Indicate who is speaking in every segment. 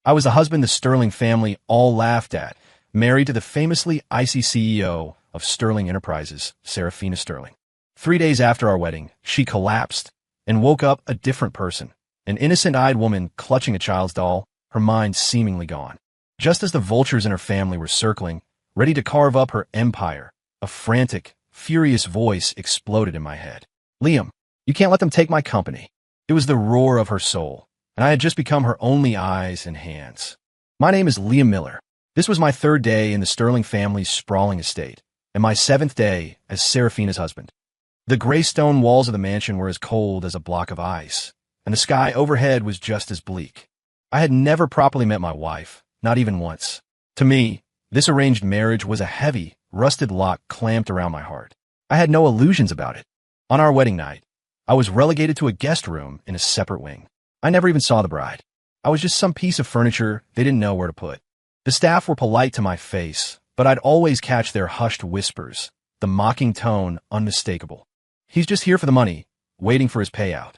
Speaker 1: I was the husband the Sterling family all laughed at, married to the famously icy CEO of Sterling Enterprises, Serafina Sterling. 3 days after our wedding, she collapsed and woke up a different person, an innocent-eyed woman clutching a child's doll, her mind seemingly gone. Just as the vultures in her family were circling, ready to carve up her empire, a frantic, furious voice exploded in my head. Liam, you can't let them take my company. It was the roar of her soul, and I had just become her only eyes and hands. My name is Liam Miller. This was my 3rd day in the Sterling family's sprawling estate, and my 7th day as Serafina's husband. The gray stone walls of the mansion were as cold as a block of ice, and the sky overhead was just as bleak. I had never properly met my wife, not even once. To me, this arranged marriage was a heavy, rusted lock clamped around my heart. I had no illusions about it. On our wedding night, I was relegated to a guest room in a separate wing. I never even saw the bride. I was just some piece of furniture they didn't know where to put. The staff were polite to my face, but I'd always catch their hushed whispers, the mocking tone unmistakable. He's just here for the money, waiting for his payout.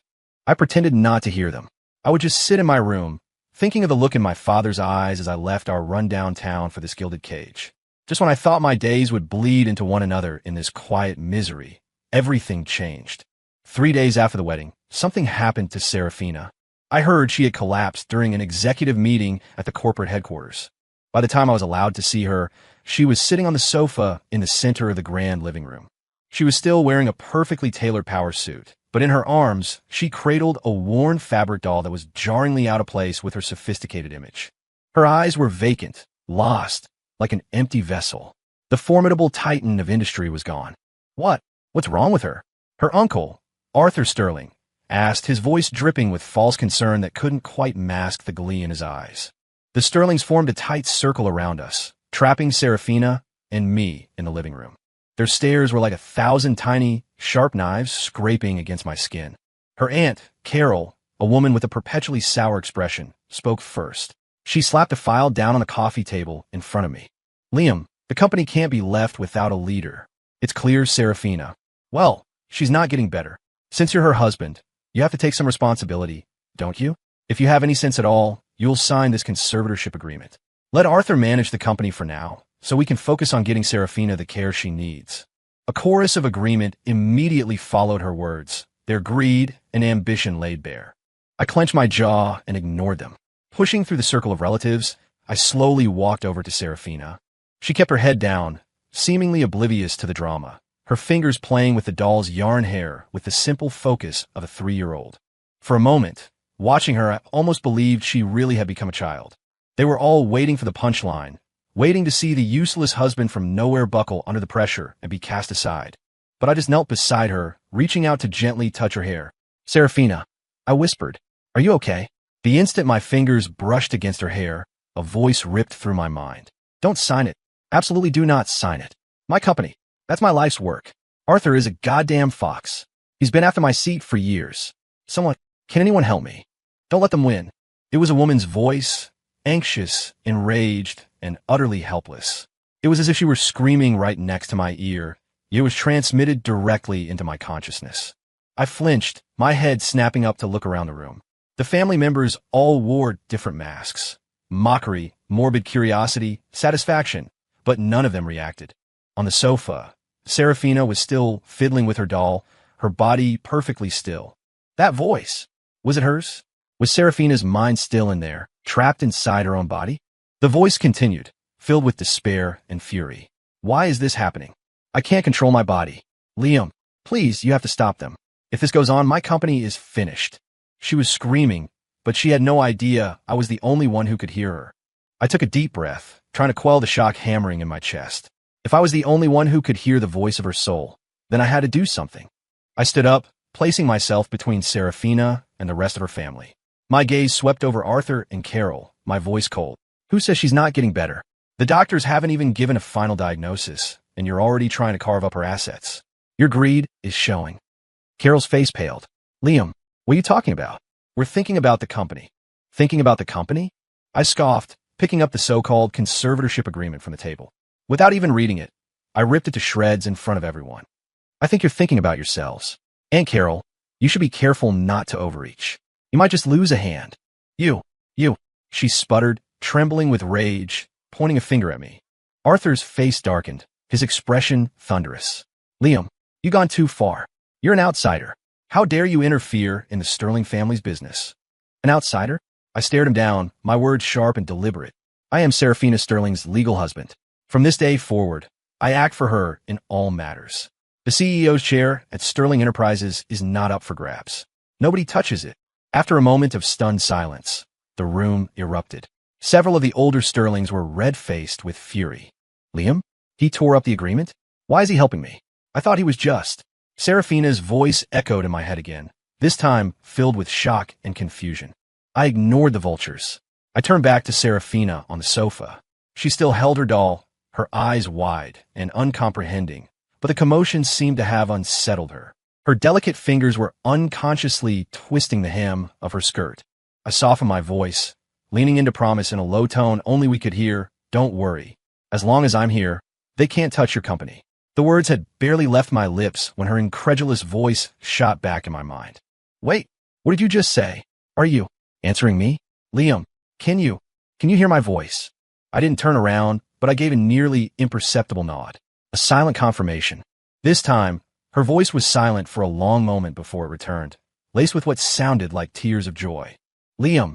Speaker 1: I pretended not to hear them. I would just sit in my room, thinking of the look in my father's eyes as I left our rundown town for this gilded cage. Just when I thought my days would bleed into one another in this quiet misery, everything changed. 3 days after the wedding, something happened to Serafina. I heard she had collapsed during an executive meeting at the corporate headquarters. By the time I was allowed to see her, she was sitting on the sofa in the center of the grand living room. She was still wearing a perfectly tailored power suit, but in her arms, she cradled a worn fabric doll that was jarringly out of place with her sophisticated image. Her eyes were vacant, lost, like an empty vessel. The formidable titan of industry was gone. What's wrong with her? Her uncle, Arthur Sterling, asked, his voice dripping with false concern that couldn't quite mask the glee in his eyes. The Sterlings formed a tight circle around us, trapping Serafina and me in the living room. Their stares were like 1,000 tiny, sharp knives scraping against my skin. Her aunt, Carol, a woman with a perpetually sour expression, spoke first. She slapped a file down on the coffee table in front of me. Liam, the company can't be left without a leader. It's clear, Serafina. Well, she's not getting better. Since you're her husband, you have to take some responsibility, don't you? If you have any sense at all, you'll sign this conservatorship agreement. Let Arthur manage the company for now, so we can focus on getting Serafina the care she needs. A chorus of agreement immediately followed her words, their greed and ambition laid bare. I clenched my jaw and ignored them. Pushing through the circle of relatives, I slowly walked over to Serafina. She kept her head down, seemingly oblivious to the drama, her fingers playing with the doll's yarn hair with the simple focus of a 3-year-old. For a moment, watching her, I almost believed she really had become a child. They were all waiting for the punchline, waiting to see the useless husband from nowhere buckle under the pressure and be cast aside. But I just knelt beside her, reaching out to gently touch her hair. Serafina, I whispered, are you okay? The instant my fingers brushed against her hair, a voice ripped through my mind. Don't sign it. Absolutely do not sign it. My company. That's my life's work. Arthur is a goddamn fox. He's been after my seat for years. Can anyone help me? Don't let them win. It was a woman's voice, anxious, enraged, and utterly helpless. It was as if she were screaming right next to my ear. It was transmitted directly into my consciousness. I flinched, my head snapping up to look around the room. The family members all wore different masks. Mockery, morbid curiosity, satisfaction, but none of them reacted. On the sofa, Serafina was still fiddling with her doll, her body perfectly still. That voice, was it hers? Was Serafina's mind still in there, trapped inside her own body? The voice continued, filled with despair and fury. Why is this happening? I can't control my body. Liam, please, you have to stop them. If this goes on, my company is finished. She was screaming, but she had no idea I was the only one who could hear her. I took a deep breath, trying to quell the shock hammering in my chest. If I was the only one who could hear the voice of her soul, then I had to do something. I stood up, placing myself between Serafina and the rest of her family. My gaze swept over Arthur and Carol, my voice cold. Who says she's not getting better? The doctors haven't even given a final diagnosis, and you're already trying to carve up her assets. Your greed is showing. Carol's face paled. Liam, what are you talking about? We're thinking about the company. Thinking about the company? I scoffed, picking up the so-called conservatorship agreement from the table. Without even reading it, I ripped it to shreds in front of everyone. I think you're thinking about yourselves. Aunt Carol, you should be careful not to overreach. You might just lose a hand. You, she sputtered, trembling with rage, pointing a finger at me. Arthur's face darkened, his expression thunderous. Liam, you've gone too far. You're an outsider. How dare you interfere in the Sterling family's business? An outsider? I stared him down, my words sharp and deliberate. I am Seraphina Sterling's legal husband. From this day forward, I act for her in all matters. The CEO's chair at Sterling Enterprises is not up for grabs. Nobody touches it. After a moment of stunned silence, the room erupted. Several of the older Sterlings were red-faced with fury. Liam? He tore up the agreement? Why is he helping me? I thought he was just. Seraphina's voice echoed in my head again, this time filled with shock and confusion. I ignored the vultures. I turned back to Seraphina on the sofa. She still held her doll, her eyes wide and uncomprehending, but the commotion seemed to have unsettled her. Her delicate fingers were unconsciously twisting the hem of her skirt. I softened my voice, leaning into promise in a low tone only we could hear, "Don't worry. As long as I'm here, they can't touch your company." The words had barely left my lips when her incredulous voice shot back in my mind. "Wait, what did you just say? Are you answering me? Liam, can you hear my voice?" I didn't turn around, but I gave a nearly imperceptible nod. A silent confirmation. This time, her voice was silent for a long moment before it returned, laced with what sounded like tears of joy. "Liam,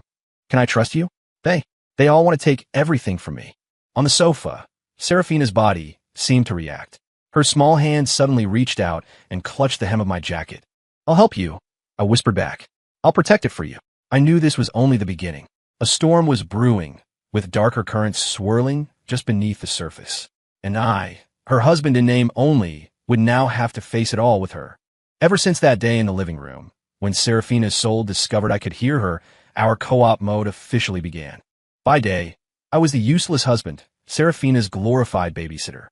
Speaker 1: can I trust you? They all want to take everything from me." On the sofa, Seraphina's body seemed to react. Her small hand suddenly reached out and clutched the hem of my jacket. "I'll help you," I whispered back. "I'll protect it for you." I knew this was only the beginning. A storm was brewing, with darker currents swirling just beneath the surface. And I, her husband in name only, would now have to face it all with her. Ever since that day in the living room, when Seraphina's soul discovered I could hear her, our co-op mode officially began. By day, I was the useless husband, Seraphina's glorified babysitter.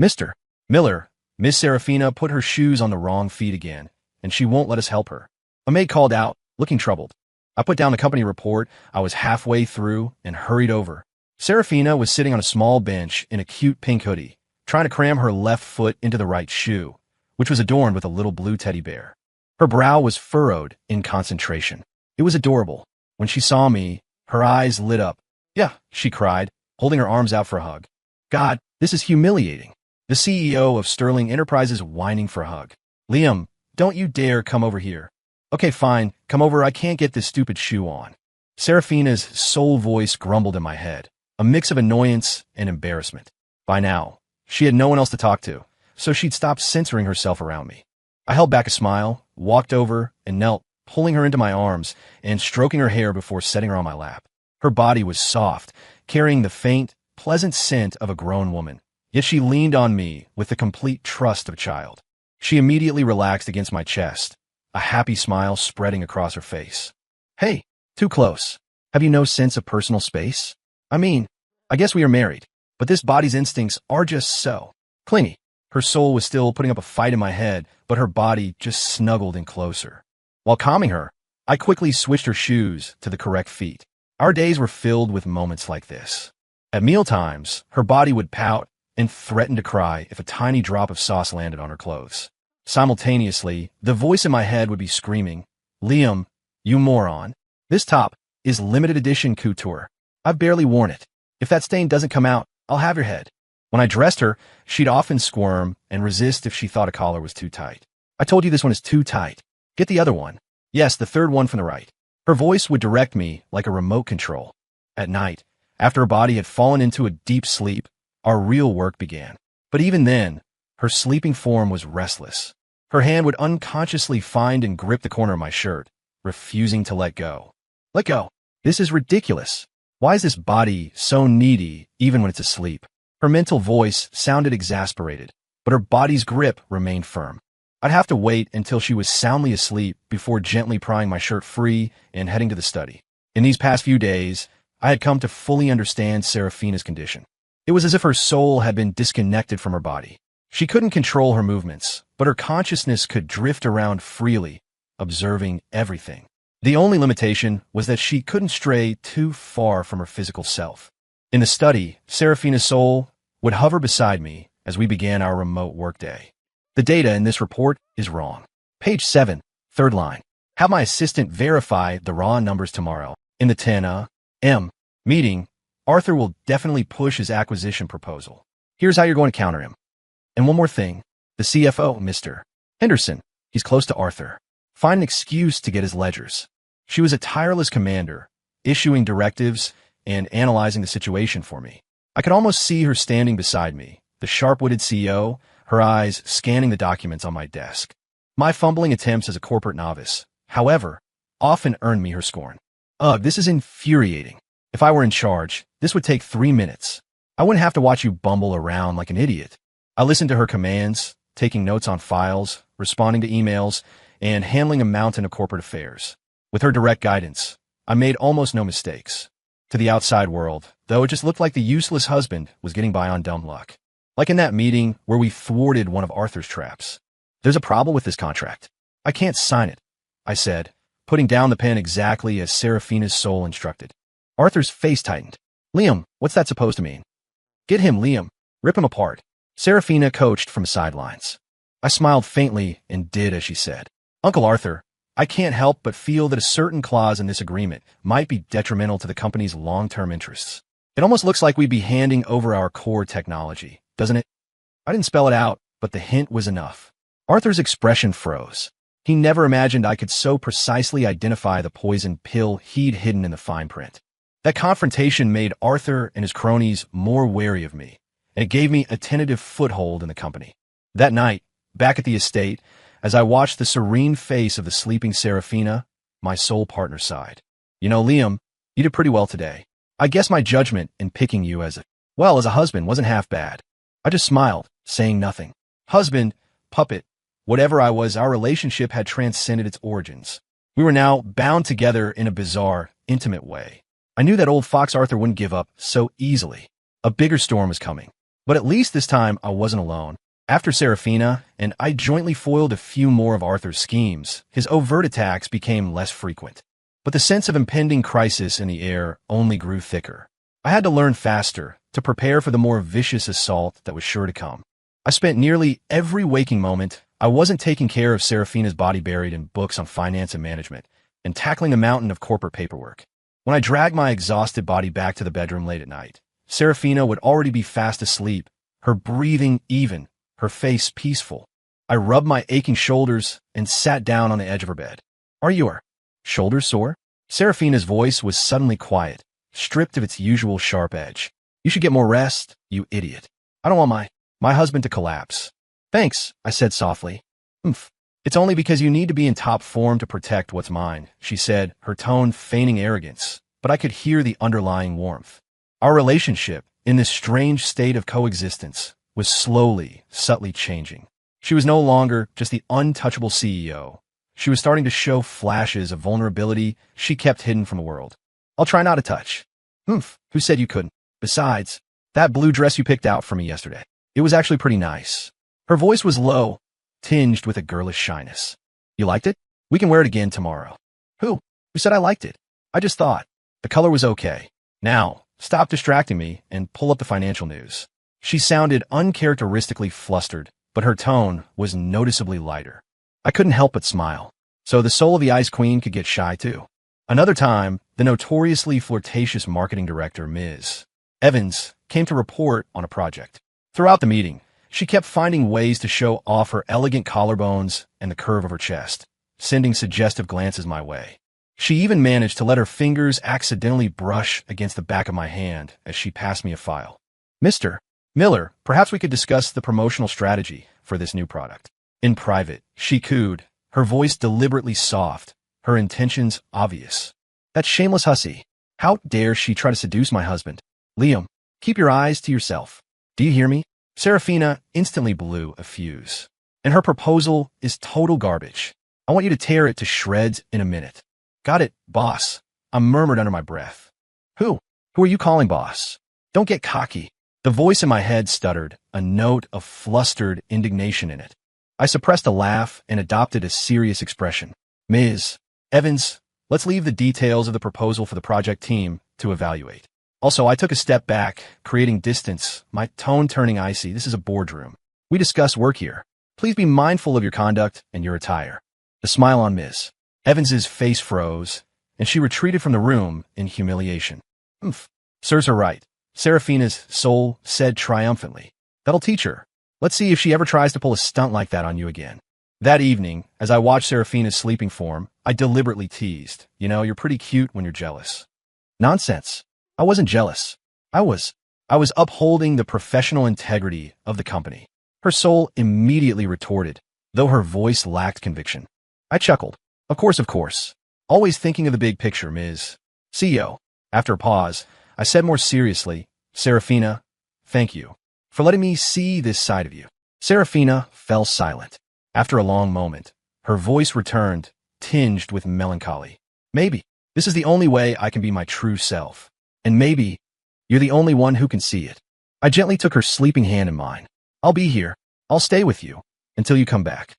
Speaker 1: "Mr. Miller, Miss Seraphina put her shoes on the wrong feet again, and she won't let us help her." A maid called out, looking troubled. I put down the company report I was halfway through and hurried over. Seraphina was sitting on a small bench in a cute pink hoodie, trying to cram her left foot into the right shoe, which was adorned with a little blue teddy bear. Her brow was furrowed in concentration. It was adorable. When she saw me, her eyes lit up. "Yeah," she cried, holding her arms out for a hug. "God, this is humiliating." The CEO of Sterling Enterprises whining for a hug. "Liam, don't you dare come over here." "Okay, fine, come over, I can't get this stupid shoe on." Seraphina's soul voice grumbled in my head, a mix of annoyance and embarrassment. By now, she had no one else to talk to, so she'd stopped censoring herself around me. I held back a smile, walked over, and knelt, pulling her into my arms and stroking her hair before setting her on my lap. Her body was soft, carrying the faint, pleasant scent of a grown woman. Yet she leaned on me with the complete trust of a child. She immediately relaxed against my chest, a happy smile spreading across her face. "Hey, too close. Have you no sense of personal space? I mean, I guess we are married, but this body's instincts are just so clingy." Her soul was still putting up a fight in my head, but her body just snuggled in closer. While calming her, I quickly switched her shoes to the correct feet. Our days were filled with moments like this. At mealtimes, her body would pout and threaten to cry if a tiny drop of sauce landed on her clothes. Simultaneously, the voice in my head would be screaming, "Liam, you moron. This top is limited edition couture. I've barely worn it. If that stain doesn't come out, I'll have your head." When I dressed her, she'd often squirm and resist if she thought a collar was too tight. "I told you this one is too tight. Get the other one. Yes, the third one from the right." Her voice would direct me like a remote control. At night, after her body had fallen into a deep sleep, our real work began. But even then, her sleeping form was restless. Her hand would unconsciously find and grip the corner of my shirt, refusing to let go. "Let go. This is ridiculous. Why is this body so needy even when it's asleep?" Her mental voice sounded exasperated, but her body's grip remained firm. I'd have to wait until she was soundly asleep before gently prying my shirt free and heading to the study. In these past few days, I had come to fully understand Seraphina's condition. It was as if her soul had been disconnected from her body. She couldn't control her movements, but her consciousness could drift around freely, observing everything. The only limitation was that she couldn't stray too far from her physical self. In the study, Seraphina's soul would hover beside me as we began our remote workday. The data in this report is wrong. Page 7, third line. Have my assistant verify the raw numbers tomorrow in the 10 a.m. meeting, Arthur will definitely push his acquisition proposal. Here's how you're going to counter him. And one more thing, the CFO, Mr. Henderson, he's close to Arthur. Find an excuse to get his ledgers. She was a tireless commander, issuing directives and analyzing the situation for me. I could almost see her standing beside me, the sharp-witted CEO, her eyes scanning the documents on my desk. My fumbling attempts as a corporate novice, however, often earned me her scorn. Ugh, this is infuriating. If I were in charge, this would take 3 minutes. I wouldn't have to watch you bumble around like an idiot. I listened to her commands, taking notes on files, responding to emails, and handling a mountain of corporate affairs. With her direct guidance, I made almost no mistakes. To the outside world, though, it just looked like the useless husband was getting by on dumb luck. Like in that meeting where we thwarted one of Arthur's traps. There's a problem with this contract. I can't sign it, I said, putting down the pen exactly as Serafina's soul instructed. Arthur's face tightened. Liam, what's that supposed to mean? Get him, Liam. Rip him apart. Serafina coached from the sidelines. I smiled faintly and did as she said. Uncle Arthur, I can't help but feel that a certain clause in this agreement might be detrimental to the company's long-term interests. It almost looks like we'd be handing over our core technology, doesn't it? I didn't spell it out, but the hint was enough. Arthur's expression froze. He never imagined I could so precisely identify the poison pill he'd hidden in the fine print. That confrontation made Arthur and his cronies more wary of me, and it gave me a tentative foothold in the company. That night, back at the estate, as I watched the serene face of the sleeping Serafina, my soul partner sighed. You know, Liam, you did pretty well today. I guess my judgment in picking you as a husband wasn't half bad. I just smiled, saying nothing. Husband, puppet, whatever I was, our relationship had transcended its origins. We were now bound together in a bizarre, intimate way. I knew that old fox Arthur wouldn't give up so easily. A bigger storm was coming. But at least this time I wasn't alone. After Serafina and I jointly foiled a few more of Arthur's schemes, his overt attacks became less frequent. But the sense of impending crisis in the air only grew thicker. I had to learn faster to prepare for the more vicious assault that was sure to come. I spent nearly every waking moment I wasn't taking care of Serafina's body buried in books on finance and management and tackling a mountain of corporate paperwork. When I dragged my exhausted body back to the bedroom late at night, Serafina would already be fast asleep, her breathing even, her face peaceful. I rubbed my aching shoulders and sat down on the edge of her bed. Are your shoulders sore? Serafina's voice was suddenly quiet, stripped of its usual sharp edge. You should get more rest, you idiot. I don't want my husband to collapse. Thanks, I said softly. It's only because you need to be in top form to protect what's mine, she said, her tone feigning arrogance, but I could hear the underlying warmth. Our relationship, in this strange state of coexistence, was slowly, subtly changing. She was no longer just the untouchable CEO. She was starting to show flashes of vulnerability she kept hidden from the world. I'll try not to touch. Who said you couldn't? Besides, that blue dress you picked out for me yesterday, it was actually pretty nice. Her voice was low, tinged with a girlish shyness. You liked it? We can wear it again tomorrow. Who said I liked it? I just thought. The color was okay. Now, stop distracting me and pull up the financial news. She sounded uncharacteristically flustered, but her tone was noticeably lighter. I couldn't help but smile. So the soul of the Ice Queen could get shy too. Another time, the notoriously flirtatious marketing director, Ms. Evans, came to report on a project. Throughout the meeting, she kept finding ways to show off her elegant collarbones and the curve of her chest, sending suggestive glances my way. She even managed to let her fingers accidentally brush against the back of my hand as she passed me a file. Mr. Miller, perhaps we could discuss the promotional strategy for this new product. In private, she cooed, her voice deliberately soft, her intentions obvious. That shameless hussy. How dare she try to seduce my husband? Liam, keep your eyes to yourself. Do you hear me? Serafina instantly blew a fuse. And her proposal is total garbage. I want you to tear it to shreds in a minute. Got it, boss. I murmured under my breath. Who are you calling boss? Don't get cocky. The voice in my head stuttered, a note of flustered indignation in it. I suppressed a laugh and adopted a serious expression. Ms. Evans, let's leave the details of the proposal for the project team to evaluate. Also, I took a step back, creating distance, my tone turning icy. This is a boardroom. We discuss work here. Please be mindful of your conduct and your attire. The smile on Ms. Evans's face froze, and she retreated from the room in humiliation. Serves her right, Seraphina's soul said triumphantly. That'll teach her. Let's see if she ever tries to pull a stunt like that on you again. That evening, as I watched Seraphina's sleeping form, I deliberately teased. You know, you're pretty cute when you're jealous. Nonsense. I wasn't jealous. I was upholding the professional integrity of the company. Her soul immediately retorted, though her voice lacked conviction. I chuckled. Of course. Always thinking of the big picture, Ms. CEO. After a pause, I said more seriously, Seraphina, thank you for letting me see this side of you. Seraphina fell silent. After a long moment, her voice returned, tinged with melancholy. Maybe this is the only way I can be my true self. And maybe you're the only one who can see it. I gently took her sleeping hand in mine. I'll be here. I'll stay with you until you come back.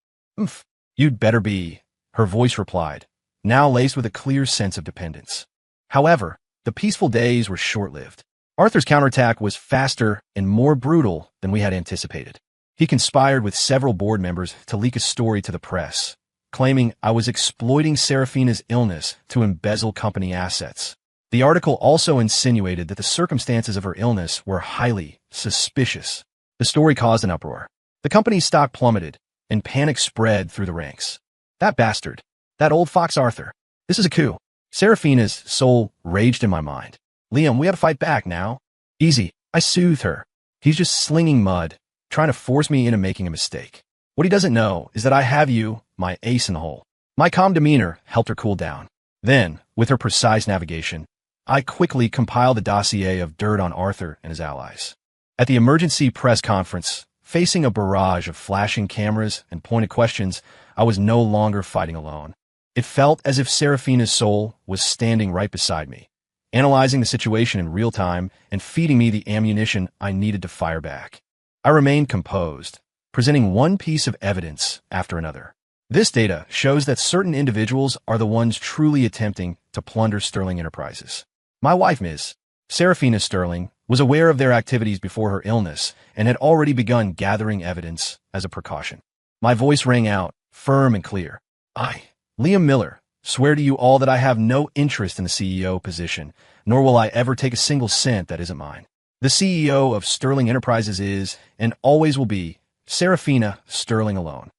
Speaker 1: You'd better be, her voice replied, now laced with a clear sense of dependence. However, the peaceful days were short-lived. Arthur's counterattack was faster and more brutal than we had anticipated. He conspired with several board members to leak a story to the press, claiming I was exploiting Seraphina's illness to embezzle company assets. The article also insinuated that the circumstances of her illness were highly suspicious. The story caused an uproar. The company's stock plummeted, and panic spread through the ranks. That bastard. That old fox Arthur. This is a coup. Seraphina's soul raged in my mind. Liam, we have to fight back now. Easy. I soothed her. He's just slinging mud, trying to force me into making a mistake. What he doesn't know is that I have you, my ace in the hole. My calm demeanor helped her cool down. Then, with her precise navigation, I quickly compiled a dossier of dirt on Arthur and his allies. At the emergency press conference, facing a barrage of flashing cameras and pointed questions, I was no longer fighting alone. It felt as if Seraphina's soul was standing right beside me, analyzing the situation in real time and feeding me the ammunition I needed to fire back. I remained composed, presenting one piece of evidence after another. This data shows that certain individuals are the ones truly attempting to plunder Sterling Enterprises. My wife, Ms. Seraphina Sterling, was aware of their activities before her illness and had already begun gathering evidence as a precaution. My voice rang out, firm and clear. I, Liam Miller, swear to you all that I have no interest in the CEO position, nor will I ever take a single cent that isn't mine. The CEO of Sterling Enterprises is, and always will be, Seraphina Sterling alone.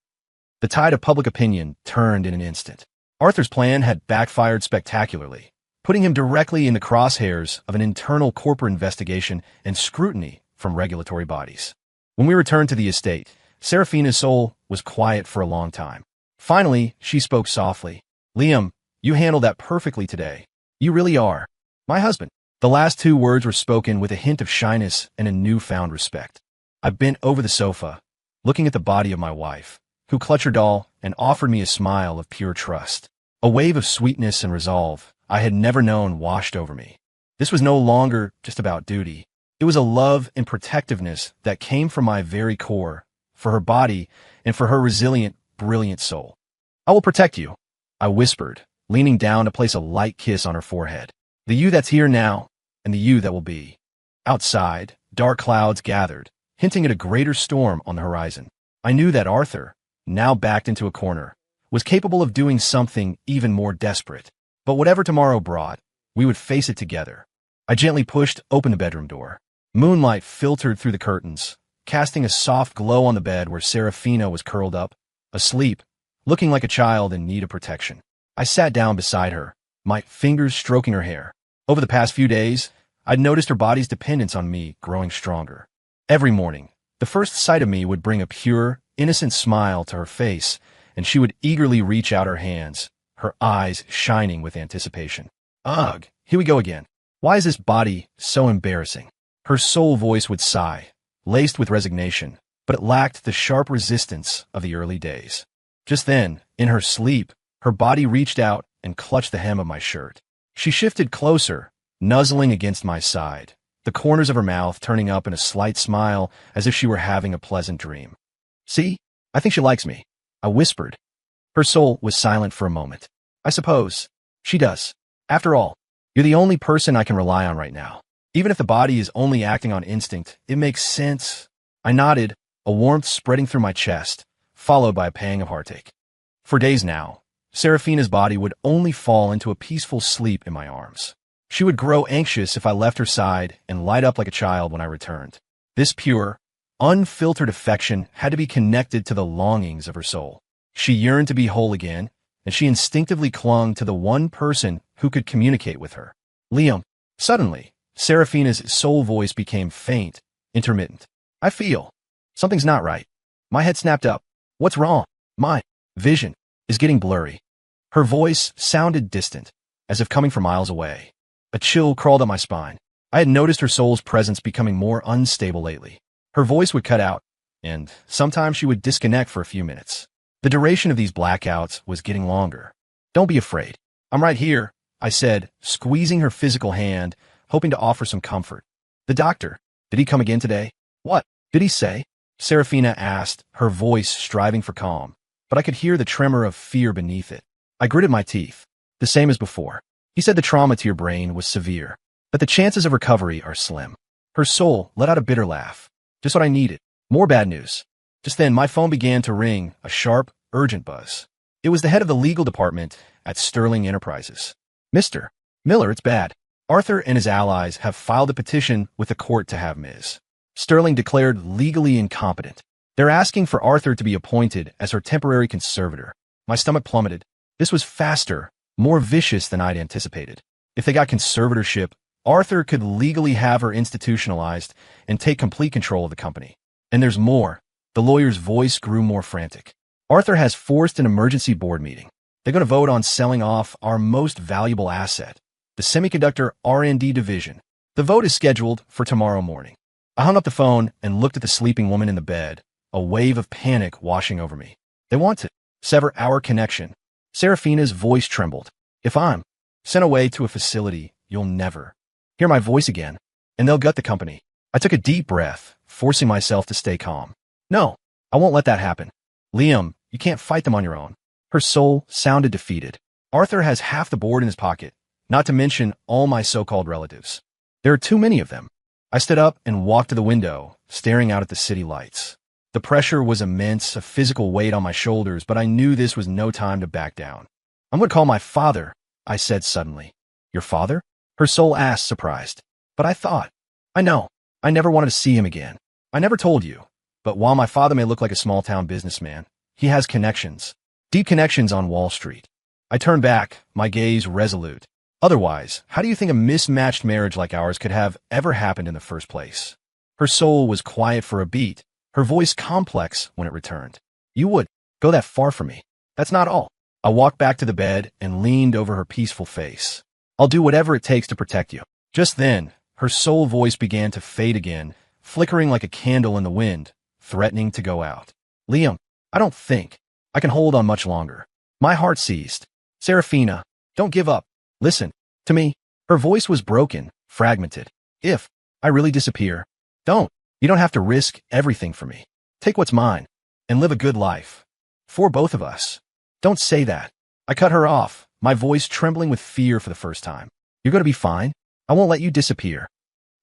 Speaker 1: The tide of public opinion turned in an instant. Arthur's plan had backfired spectacularly, putting him directly in the crosshairs of an internal corporate investigation and scrutiny from regulatory bodies. When we returned to the estate, Seraphina's soul was quiet for a long time. Finally, she spoke softly. Liam, you handled that perfectly today. You really are my husband. The last two words were spoken with a hint of shyness and a newfound respect. I bent over the sofa, looking at the body of my wife, who clutched her doll and offered me a smile of pure trust. A wave of sweetness and resolve I had never known washed over me. This was no longer just about duty. It was a love and protectiveness that came from my very core, for her body and for her resilient, brilliant soul. I will protect you, I whispered, leaning down to place a light kiss on her forehead. The you that's here now, and the you that will be. Outside, dark clouds gathered, hinting at a greater storm on the horizon. I knew that Arthur, now backed into a corner, was capable of doing something even more desperate. But whatever tomorrow brought, we would face it together. I gently pushed open the bedroom door. Moonlight filtered through the curtains, casting a soft glow on the bed where Seraphina was curled up, asleep, looking like a child in need of protection. I sat down beside her, my fingers stroking her hair. Over the past few days, I'd noticed her body's dependence on me growing stronger. Every morning, the first sight of me would bring a pure, innocent smile to her face, and she would eagerly reach out her hands, her eyes shining with anticipation. Ugh, here we go again. Why is this body so embarrassing? Her soul voice would sigh, laced with resignation, but it lacked the sharp resistance of the early days. Just then, in her sleep, her body reached out and clutched the hem of my shirt. She shifted closer, nuzzling against my side, the corners of her mouth turning up in a slight smile as if she were having a pleasant dream. See, I think she likes me, I whispered. Her soul was silent for a moment. I suppose she does. After all, you're the only person I can rely on right now. Even if the body is only acting on instinct, it makes sense. I nodded, a warmth spreading through my chest, followed by a pang of heartache. For days now, Seraphina's body would only fall into a peaceful sleep in my arms. She would grow anxious if I left her side and light up like a child when I returned. This pure, unfiltered affection had to be connected to the longings of her soul. She yearned to be whole again, and she instinctively clung to the one person who could communicate with her. Liam. Suddenly, Serafina's soul voice became faint, intermittent. I feel something's not right. My head snapped up. What's wrong? My vision is getting blurry. Her voice sounded distant, as if coming from miles away. A chill crawled up my spine. I had noticed her soul's presence becoming more unstable lately. Her voice would cut out, and sometimes she would disconnect for a few minutes. The duration of these blackouts was getting longer. Don't be afraid. I'm right here, I said, squeezing her physical hand, hoping to offer some comfort. The doctor, did he come again today? What did he say? Serafina asked, her voice striving for calm, but I could hear the tremor of fear beneath it. I gritted my teeth. The same as before. He said the trauma to your brain was severe, but the chances of recovery are slim. Her soul let out a bitter laugh. Just what I needed. More bad news. Just then, my phone began to ring, a sharp, urgent buzz. It was the head of the legal department at Sterling Enterprises. Mr. Miller, it's bad. Arthur and his allies have filed a petition with the court to have Ms. Sterling declared legally incompetent. They're asking for Arthur to be appointed as her temporary conservator. My stomach plummeted. This was faster, more vicious than I'd anticipated. If they got conservatorship, Arthur could legally have her institutionalized and take complete control of the company. And there's more. The lawyer's voice grew more frantic. Arthur has forced an emergency board meeting. They're going to vote on selling off our most valuable asset, the semiconductor R&D division. The vote is scheduled for tomorrow morning. I hung up the phone and looked at the sleeping woman in the bed, a wave of panic washing over me. They want to sever our connection. Serafina's voice trembled. If I'm sent away to a facility, you'll never hear my voice again, and they'll gut the company. I took a deep breath, forcing myself to stay calm. No, I won't let that happen. Liam, you can't fight them on your own. Her soul sounded defeated. Arthur has half the board in his pocket, not to mention all my so-called relatives. There are too many of them. I stood up and walked to the window, staring out at the city lights. The pressure was immense, a physical weight on my shoulders, but I knew this was no time to back down. I'm going to call my father, I said suddenly. Your father? Her soul asked, surprised. But I thought, I know, I never wanted to see him again. I never told you. But while my father may look like a small-town businessman, he has connections. Deep connections on Wall Street. I turned back, my gaze resolute. Otherwise, how do you think a mismatched marriage like ours could have ever happened in the first place? Her soul was quiet for a beat, her voice complex when it returned. You would go that far for me. That's not all. I walked back to the bed and leaned over her peaceful face. I'll do whatever it takes to protect you. Just then, her soul voice began to fade again, flickering like a candle in the wind, threatening to go out. Liam, I don't think I can hold on much longer. My heart seized. Serafina, don't give up. Listen to me. Her voice was broken, fragmented. If I really disappear, don't. You don't have to risk everything for me. Take what's mine and live a good life. For both of us. Don't say that. I cut her off, my voice trembling with fear for the first time. You're going to be fine. I won't let you disappear.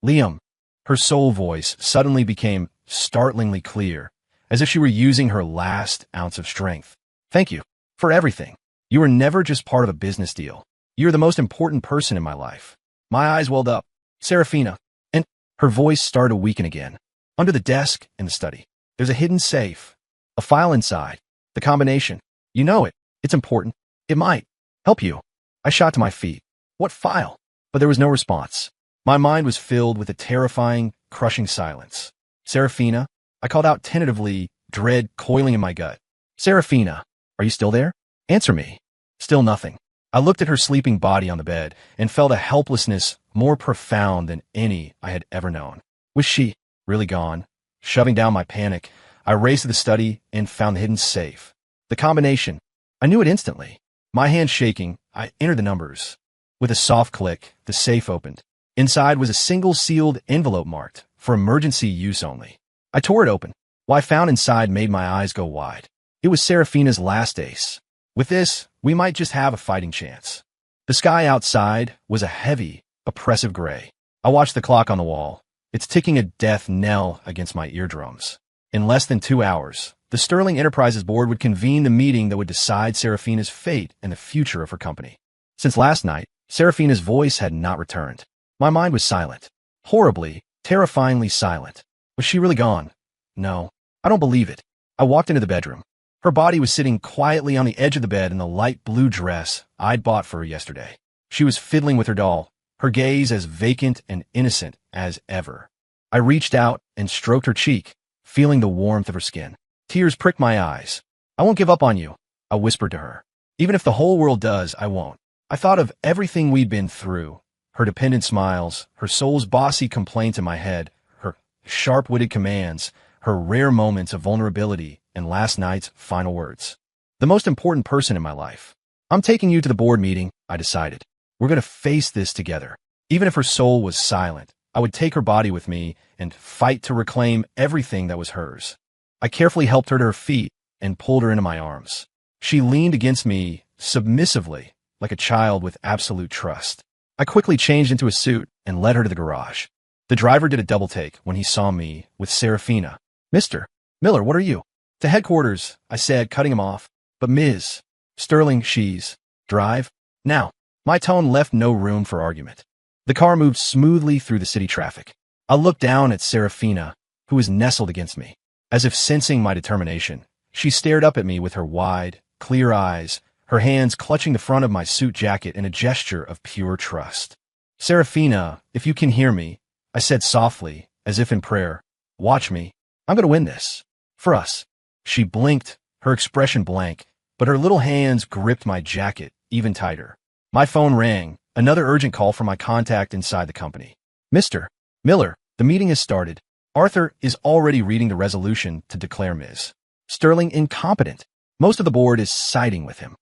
Speaker 1: Liam. Her soul voice suddenly became startlingly clear, as if she were using her last ounce of strength. Thank you for everything. You were never just part of a business deal. You're the most important person in my life. My eyes welled up. Serafina. And her voice started to weaken again. Under the desk in the study, there's a hidden safe. A file inside. The combination. You know it. It's important. It might help you. I shot to my feet. What file? But there was no response. My mind was filled with a terrifying, crushing silence. Serafina, I called out tentatively, dread coiling in my gut. Serafina, are you still there? Answer me. Still nothing. I looked at her sleeping body on the bed and felt a helplessness more profound than any I had ever known. Was she really gone? Shoving down my panic, I raced to the study and found the hidden safe. The combination. I knew it instantly. My hand shaking, I entered the numbers. With a soft click, the safe opened. Inside was a single sealed envelope marked for emergency use only. I tore it open. What I found inside made my eyes go wide. It was Serafina's last ace. With this, we might just have a fighting chance. The sky outside was a heavy, oppressive gray. I watched the clock on the wall. It's ticking a death knell against my eardrums. In less than 2 hours, the Sterling Enterprises board would convene the meeting that would decide Serafina's fate and the future of her company. Since last night, Serafina's voice had not returned. My mind was silent. Horribly, terrifyingly silent. Was she really gone? No. I don't believe it. I walked into the bedroom. Her body was sitting quietly on the edge of the bed in the light blue dress I'd bought for her yesterday. She was fiddling with her doll, her gaze as vacant and innocent as ever. I reached out and stroked her cheek, feeling the warmth of her skin. Tears pricked my eyes. I won't give up on you, I whispered to her. Even if the whole world does, I won't. I thought of everything we'd been through, her dependent smiles, her soul's bossy complaints in my head, her sharp-witted commands, her rare moments of vulnerability, and last night's final words. The most important person in my life. I'm taking you to the board meeting, I decided. We're going to face this together. Even if her soul was silent, I would take her body with me and fight to reclaim everything that was hers. I carefully helped her to her feet and pulled her into my arms. She leaned against me submissively, like a child with absolute trust. I quickly changed into a suit and led her to the garage. The driver did a double take when he saw me with Serafina. Mr. Miller, what are you? To headquarters, I said, cutting him off. But Ms. Sterling, she's. Drive? Now. My tone left no room for argument. The car moved smoothly through the city traffic. I looked down at Serafina, who was nestled against me. As if sensing my determination, she stared up at me with her wide, clear eyes, her hands clutching the front of my suit jacket in a gesture of pure trust. Serafina, if you can hear me, I said softly, as if in prayer, watch me. I'm going to win this. For us. She blinked, her expression blank, but her little hands gripped my jacket even tighter. My phone rang, another urgent call from my contact inside the company. Mr. Miller, the meeting has started. Arthur is already reading the resolution to declare Ms. Sterling incompetent. Most of the board is siding with him.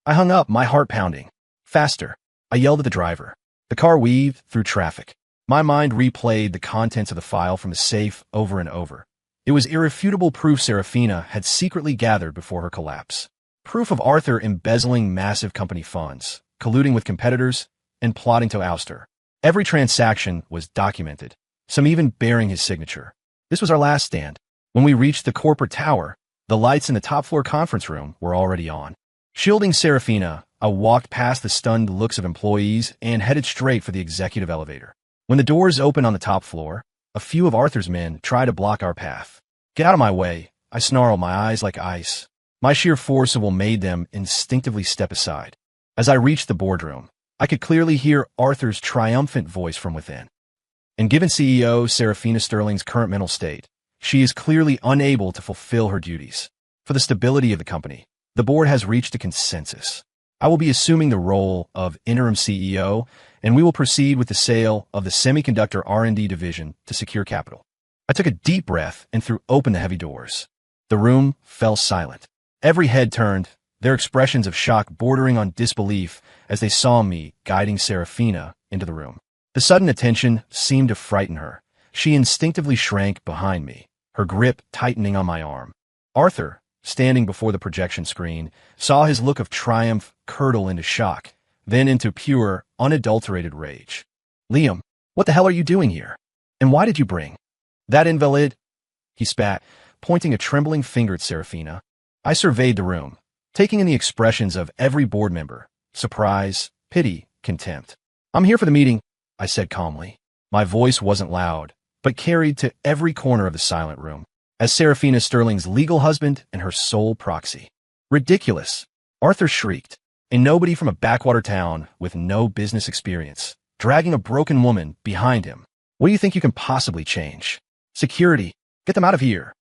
Speaker 1: I hung up, my heart pounding. Faster. I yelled at the driver. The car weaved through traffic. My mind replayed the contents of the file from the safe over and over. It was irrefutable proof Serafina had secretly gathered before her collapse. Proof of Arthur embezzling massive company funds, colluding with competitors, and plotting to oust her. Every transaction was documented, some even bearing his signature. This was our last stand. When we reached the corporate tower, the lights in the top-floor conference room were already on. Shielding Serafina, I walked past the stunned looks of employees and headed straight for the executive elevator. When the doors opened on the top floor, a few of Arthur's men tried to block our path. Get out of my way, I snarled, my eyes like ice. My sheer force of will made them instinctively step aside. As I reached the boardroom, I could clearly hear Arthur's triumphant voice from within. And given CEO Serafina Sterling's current mental state, she is clearly unable to fulfill her duties. For the stability of the company, the board has reached a consensus. I will be assuming the role of interim CEO, and we will proceed with the sale of the semiconductor R&D division to secure capital. I took a deep breath and threw open the heavy doors. The room fell silent. Every head turned, their expressions of shock bordering on disbelief as they saw me guiding Serafina into the room. The sudden attention seemed to frighten her. She instinctively shrank behind me, her grip tightening on my arm. Arthur, standing before the projection screen, saw his look of triumph curdle into shock, then into pure, unadulterated rage. Liam, what the hell are you doing here? And why did you bring that invalid? He spat, pointing a trembling finger at Serafina. I surveyed the room, taking in the expressions of every board member, surprise, pity, contempt. I'm here for the meeting, I said calmly. My voice wasn't loud, but carried to every corner of the silent room, as Serafina Sterling's legal husband and her sole proxy. Ridiculous, Arthur shrieked, and nobody from a backwater town with no business experience, dragging a broken woman behind him. What do you think you can possibly change? Security, get them out of here.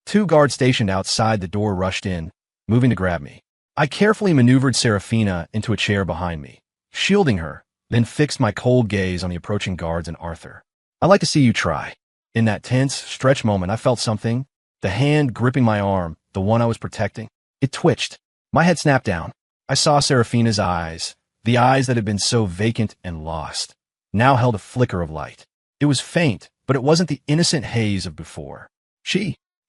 Speaker 1: 2 guards stationed outside the door rushed in, moving to grab me. I carefully maneuvered Serafina into a chair behind me, shielding her, then fixed my cold gaze on the approaching guards and Arthur. I'd like to see you try. In that tense, stretch moment, I felt something. The hand gripping my arm, the one I was protecting, it twitched. My head snapped down. I saw Serafina's eyes, the eyes that had been so vacant and lost, now held a flicker of light. It was faint, but it wasn't the innocent haze of before.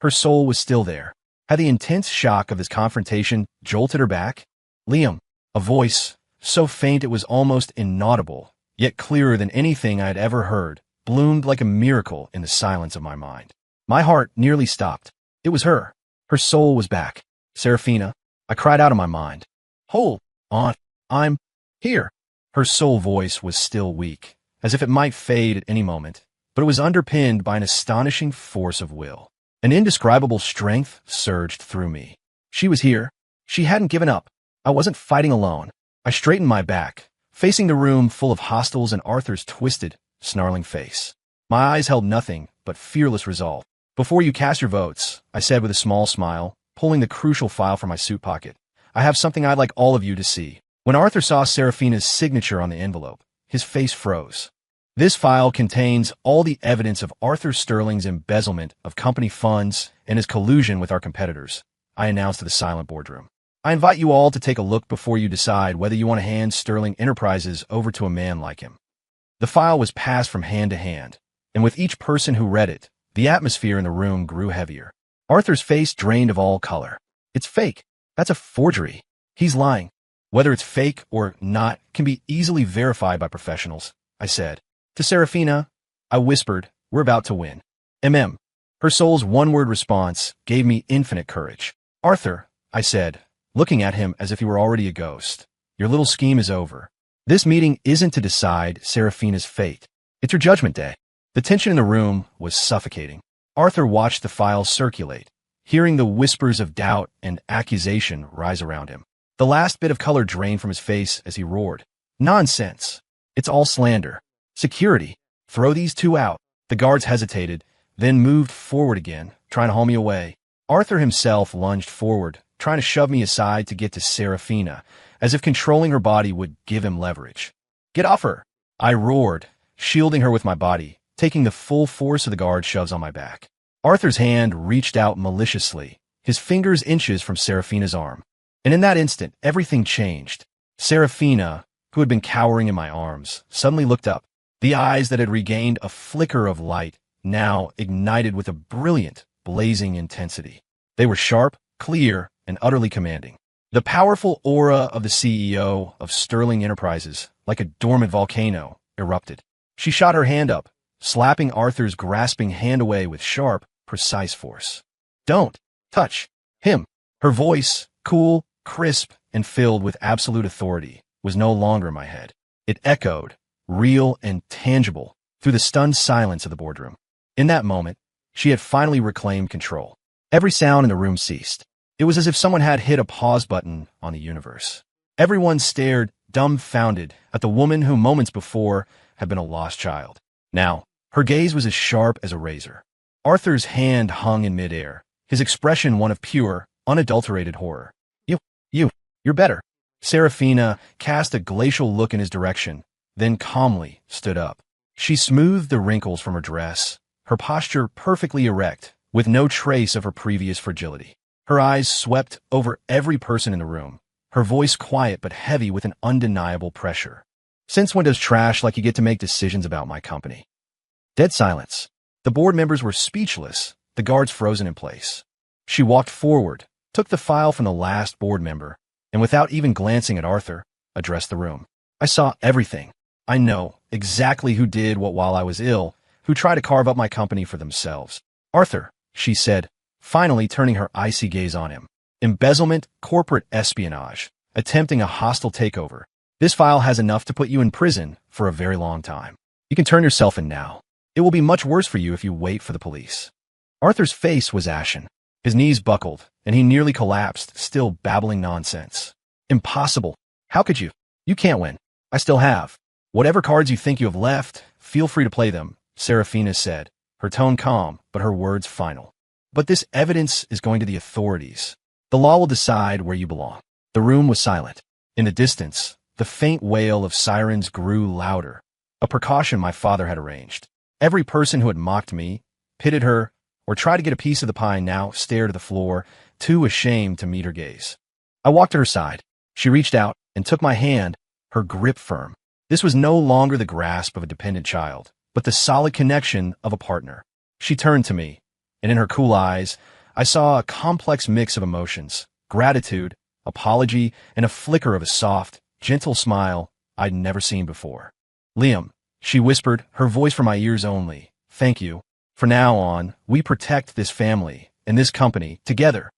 Speaker 1: Her soul was still there. Had the intense shock of this confrontation jolted her back? Liam, a voice, so faint it was almost inaudible, yet clearer than anything I had ever heard, bloomed like a miracle in the silence of my mind. My heart nearly stopped. It was her. Her soul was back. Serafina, I cried out in my mind. Hold on. I'm here. Her sole voice was still weak, as if it might fade at any moment, but it was underpinned by an astonishing force of will. An indescribable strength surged through me. She was here. She hadn't given up. I wasn't fighting alone. I straightened my back, facing the room full of hostiles and Arthur's twisted, snarling face. My eyes held nothing but fearless resolve. "Before you cast your votes," I said with a small smile, pulling the crucial file from my suit pocket, "I have something I'd like all of you to see." When Arthur saw Seraphina's signature on the envelope, his face froze. "This file contains all the evidence of Arthur Sterling's embezzlement of company funds and his collusion with our competitors," I announced to the silent boardroom. "I invite you all to take a look before you decide whether you want to hand Sterling Enterprises over to a man like him." The file was passed from hand to hand, and with each person who read it, the atmosphere in the room grew heavier. Arthur's face drained of all color. "It's fake. That's a forgery. He's lying. Whether it's fake or not can be easily verified by professionals," I said. To Seraphina, I whispered, "We're about to win." Her soul's one-word response gave me infinite courage. "Arthur," I said, looking at him as if he were already a ghost, "your little scheme is over. This meeting isn't to decide Seraphina's fate. It's your judgment day." The tension in the room was suffocating. Arthur watched the file circulate, hearing the whispers of doubt and accusation rise around him. The last bit of color drained from his face as he roared, "Nonsense! It's all slander. Security, throw these two out." The guards hesitated, then moved forward again, trying to haul me away. Arthur himself lunged forward, trying to shove me aside to get to Seraphina, as if controlling her body would give him leverage. "Get off her!" I roared, shielding her with my body, taking the full force of the guard shoves on my back. Arthur's hand reached out maliciously, his fingers inches from Seraphina's arm. And in that instant, everything changed. Seraphina, who had been cowering in my arms, suddenly looked up. The eyes that had regained a flicker of light now ignited with a brilliant, blazing intensity. They were sharp, clear, and utterly commanding. The powerful aura of the CEO of Sterling Enterprises, like a dormant volcano, erupted. She shot her hand up, slapping Arthur's grasping hand away with sharp, precise force. "Don't touch him." Her voice, cool, crisp, and filled with absolute authority, was no longer in my head. It echoed, real and tangible, through the stunned silence of the boardroom. In that moment, she had finally reclaimed control. Every sound in the room ceased. It was as if someone had hit a pause button on the universe. Everyone stared, dumbfounded, at the woman who moments before had been a lost child. Now, her gaze was as sharp as a razor. Arthur's hand hung in midair, his expression one of pure, unadulterated horror. You're better." Seraphina cast a glacial look in his direction, then calmly stood up. She smoothed the wrinkles from her dress, her posture perfectly erect, with no trace of her previous fragility. Her eyes swept over every person in the room, her voice quiet but heavy with an undeniable pressure. "Since when does trash like you get to make decisions about my company?" Dead silence. The board members were speechless, the guards frozen in place. She walked forward, took the file from the last board member, and without even glancing at Arthur, addressed the room. "I saw everything. I know exactly who did what while I was ill, who tried to carve up my company for themselves." "Arthur," she said, finally turning her icy gaze on him. "Embezzlement, corporate espionage, attempting a hostile takeover. This file has enough to put you in prison for a very long time. You can turn yourself in now. It will be much worse for you if you wait for the police." Arthur's face was ashen. His knees buckled, and he nearly collapsed, still babbling nonsense. "Impossible. How could you? You can't win. I still have. Whatever cards you think you have left, feel free to play them," Seraphina said, her tone calm, but her words final. "But this evidence is going to the authorities. The law will decide where you belong." The room was silent. In the distance, the faint wail of sirens grew louder, a precaution my father had arranged. Every person who had mocked me, pitted her, or tried to get a piece of the pie now stared at the floor, too ashamed to meet her gaze. I walked to her side. She reached out and took my hand, her grip firm. This was no longer the grasp of a dependent child, but the solid connection of a partner. She turned to me, and in her cool eyes, I saw a complex mix of emotions, gratitude, apology, and a flicker of a soft, gentle smile I'd never seen before. "Liam," she whispered, her voice for my ears only, "thank you. From now on, we protect this family and this company together."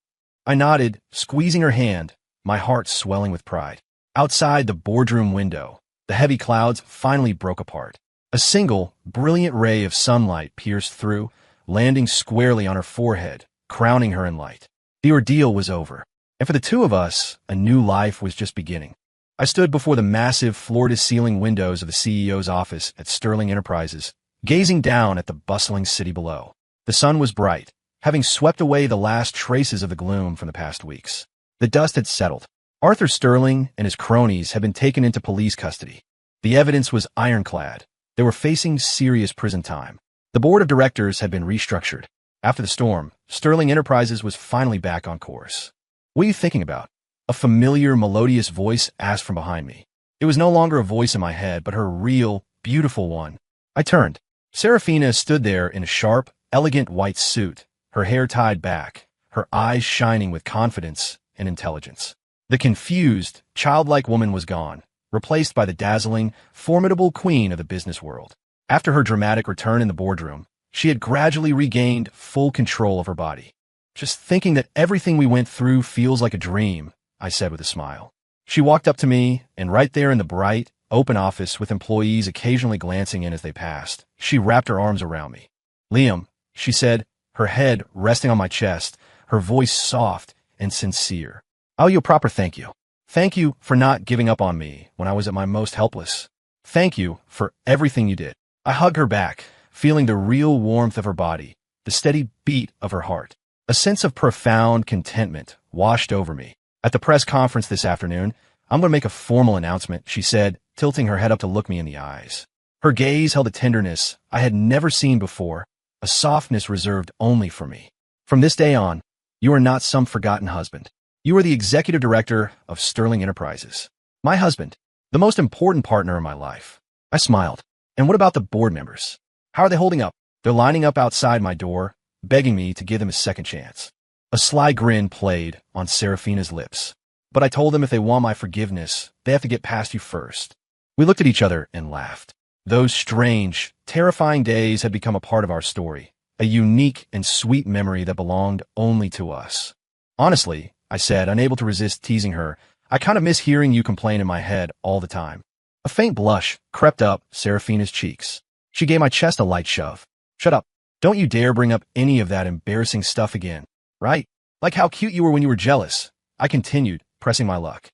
Speaker 1: I nodded, squeezing her hand, my heart swelling with pride. Outside the boardroom window, The heavy clouds finally broke apart. A single, brilliant ray of sunlight pierced through, landing squarely on her forehead, crowning her in light. The ordeal was over, and for the two of us, a new life was just beginning. I stood before the massive floor-to-ceiling windows of the CEO's office at Sterling Enterprises, gazing down at the bustling city below. The sun was bright, having swept away the last traces of the gloom from the past weeks. The dust had settled. Arthur Sterling and his cronies had been taken into police custody. The evidence was ironclad. They were facing serious prison time. The board of directors had been restructured. After the storm, Sterling Enterprises was finally back on course. "What are you thinking about?" A familiar, melodious voice asked from behind me. It was no longer a voice in my head, but her real, beautiful one. I turned. Serafina stood there in a sharp, elegant white suit, her hair tied back, her eyes shining with confidence and intelligence. The confused, childlike woman was gone, replaced by the dazzling, formidable queen of the business world. After her dramatic return in the boardroom, she had gradually regained full control of her body. "Just thinking that everything we went through feels like a dream," I said with a smile. She walked up to me, and right there in the bright, open office with employees occasionally glancing in as they passed, she wrapped her arms around me. "Liam," she said, her head resting on my chest, her voice soft and sincere. "I owe you a proper thank you. Thank you for not giving up on me when I was at my most helpless. Thank you for everything you did." I hugged her back, feeling the real warmth of her body, the steady beat of her heart. A sense of profound contentment washed over me. "At the press conference this afternoon, I'm going to make a formal announcement," she said, tilting her head up to look me in the eyes. Her gaze held a tenderness I had never seen before, a softness reserved only for me. "From this day on, you are not some forgotten husband. You are the executive director of Sterling Enterprises. My husband, the most important partner in my life." I smiled. "And what about the board members? How are they holding up?" "They're lining up outside my door, begging me to give them a second chance." A sly grin played on Serafina's lips. "But I told them if they want my forgiveness, they have to get past you first." We looked at each other and laughed. Those strange, terrifying days had become a part of our story, a unique and sweet memory that belonged only to us. "Honestly," I said, unable to resist teasing her, "I kind of miss hearing you complain in my head all the time." A faint blush crept up Serafina's cheeks. She gave my chest a light shove. "Shut up. Don't you dare bring up any of that embarrassing stuff again. Right? Like how cute you were when you were jealous." I continued, pressing my luck.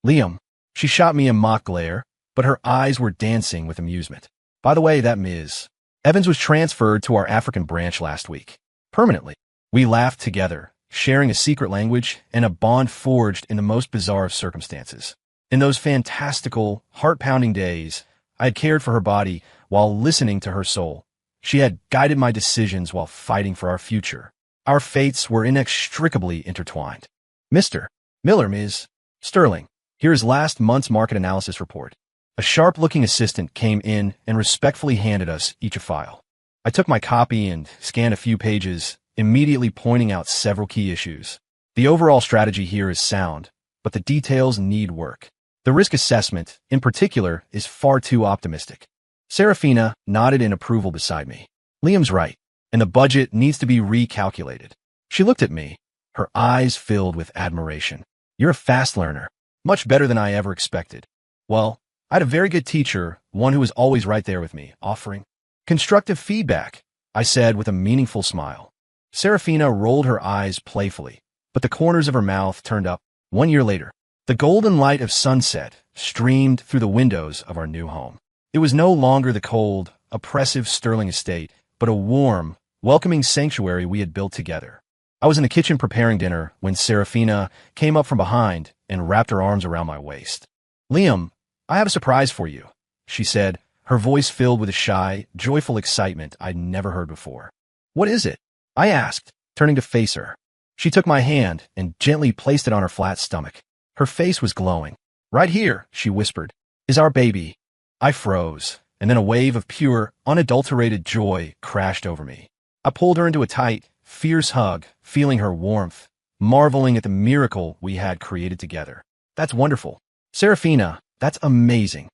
Speaker 1: "Liam." She shot me a mock glare, but her eyes were dancing with amusement. "By the way, that Ms. Evans was transferred to our African branch last week. Permanently." We laughed together, sharing a secret language and a bond forged in the most bizarre of circumstances. In those fantastical, heart-pounding days, I had cared for her body while listening to her soul. She had guided my decisions while fighting for our future. Our fates were inextricably intertwined. "Mr. Miller, Ms. Sterling, here is last month's market analysis report." A sharp-looking assistant came in and respectfully handed us each a file. I took my copy and scanned a few pages, immediately pointing out several key issues. "The overall strategy here is sound, but the details need work. The risk assessment, in particular, is far too optimistic." Serafina nodded in approval beside me. "Liam's right, and the budget needs to be recalculated." She looked at me, her eyes filled with admiration. "You're a fast learner, much better than I ever expected." Well, I had a very good teacher, one who was always right there with me, offering constructive feedback, I said with a meaningful smile. Serafina rolled her eyes playfully, but the corners of her mouth turned up. 1 year later, the golden light of sunset streamed through the windows of our new home. It was no longer the cold, oppressive Sterling estate, but a warm, welcoming sanctuary we had built together. I was in the kitchen preparing dinner when Serafina came up from behind and wrapped her arms around my waist. "Liam, I have a surprise for you," she said, her voice filled with a shy, joyful excitement I'd never heard before. "What is it?" I asked, turning to face her. She took my hand and gently placed it on her flat stomach. Her face was glowing. "Right here," she whispered, "is our baby." I froze, and then a wave of pure, unadulterated joy crashed over me. I pulled her into a tight, fierce hug, feeling her warmth, marveling at the miracle we had created together. "That's wonderful. Serafina, that's amazing."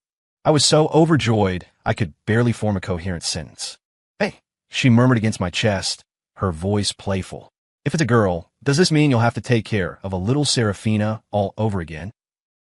Speaker 1: I was so overjoyed I could barely form a coherent sentence. "Hey," she murmured against my chest, her voice playful. "If it's a girl, does this mean you'll have to take care of a little Serafina all over again?"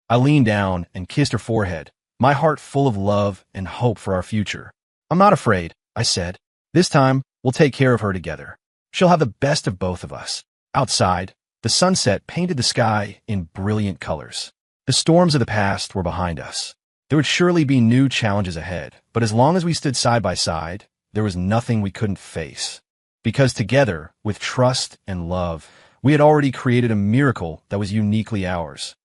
Speaker 1: I leaned down and kissed her forehead, my heart full of love and hope for our future. I'm not afraid, I said. This time, we'll take care of her together. She'll have the best of both of us. Outside, the sunset painted the sky in brilliant colors. The storms of the past were behind us. There would surely be new challenges ahead, but as long as we stood side by side, there was nothing we couldn't face. Because together, with trust and love, we had already created a miracle that was uniquely ours.